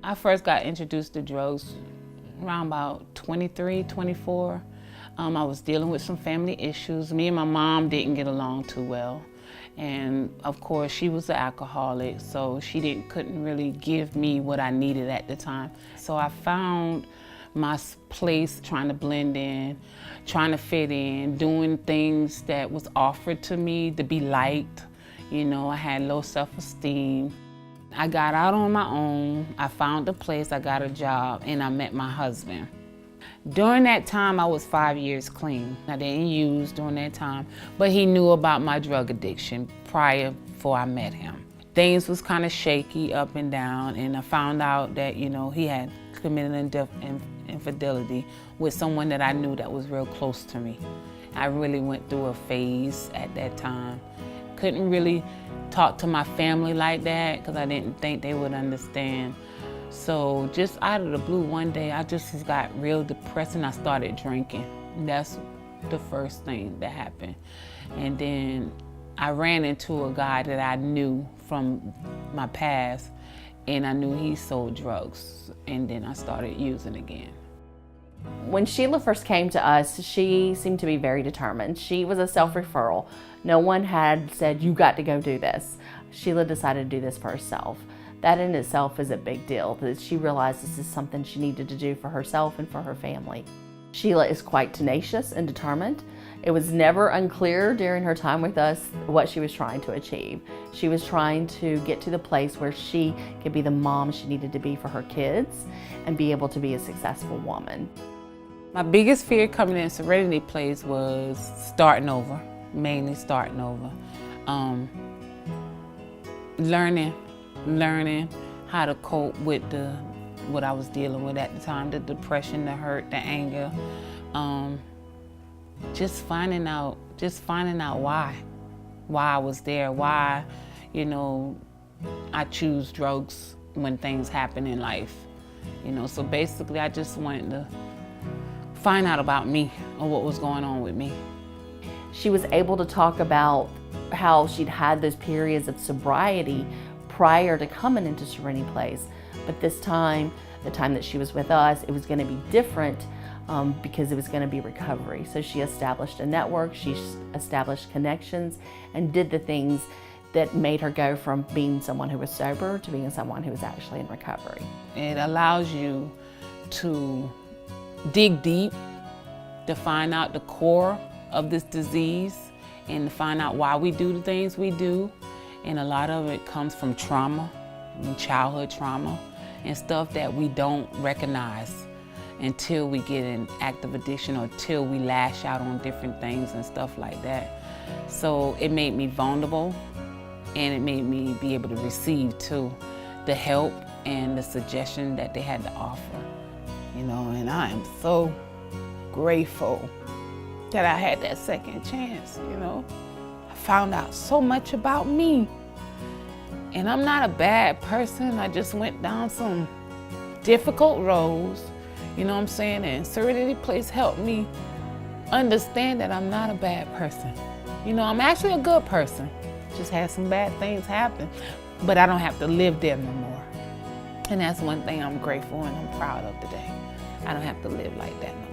I first got introduced to drugs around about 23, 24. I was dealing with some family issues. Me and my mom didn't get along too well. And of course, she was an alcoholic, so she couldn't really give me what I needed at the time. So I found my place trying to blend in, trying to fit in, doing things that was offered to me to be liked. You know, I had low self-esteem. I got out on my own, I found a place, I got a job, and I met my husband. During that time, I was 5 years clean. I didn't use during that time, but he knew about my drug addiction before I met him. Things was kind of shaky up and down, and I found out that, you know, he had committed infidelity with someone that I knew that was real close to me. I really went through a phase at that time. Couldn't really talk to my family like that because I didn't think they would understand. So just out of the blue one day, I just got real depressed and I started drinking. And that's the first thing that happened. And then I ran into a guy that I knew from my past, and I knew he sold drugs. And then I started using again. When Sheila first came to us, she seemed to be very determined. She was a self-referral. No one had said, you got to go do this. Sheila decided to do this for herself. That in itself is a big deal, that she realized this is something she needed to do for herself and for her family. Sheila is quite tenacious and determined. It was never unclear during her time with us what she was trying to achieve. She was trying to get to the place where she could be the mom she needed to be for her kids and be able to be a successful woman. My biggest fear coming in Serenity Place was starting over, mainly starting over. Learning how to cope with what I was dealing with at the time, the depression, the hurt, the anger. Just finding out why I was there, why, you know, I choose drugs when things happen in life. You know, so basically I just wanted to find out about me or what was going on with me. She was able to talk about how she'd had those periods of sobriety prior to coming into Serenity Place. But this time, the time that she was with us, it was going to be different because it was going to be recovery. So she established a network, she established connections, and did the things that made her go from being someone who was sober to being someone who was actually in recovery. It allows you to dig deep, to find out the core of this disease and to find out why we do the things we do. And a lot of it comes from trauma, and childhood trauma, and stuff that we don't recognize until we get in active addiction or till we lash out on different things and stuff like that. So it made me vulnerable, and it made me be able to receive too the help and the suggestion that they had to offer. You know, and I am so grateful that I had that second chance, you know. I found out so much about me. And I'm not a bad person. I just went down some difficult roads, you know what I'm saying? And Serenity Place helped me understand that I'm not a bad person. You know, I'm actually a good person. Just had some bad things happen, but I don't have to live there no more. And that's one thing I'm grateful and I'm proud of today. I don't have to live like that no more.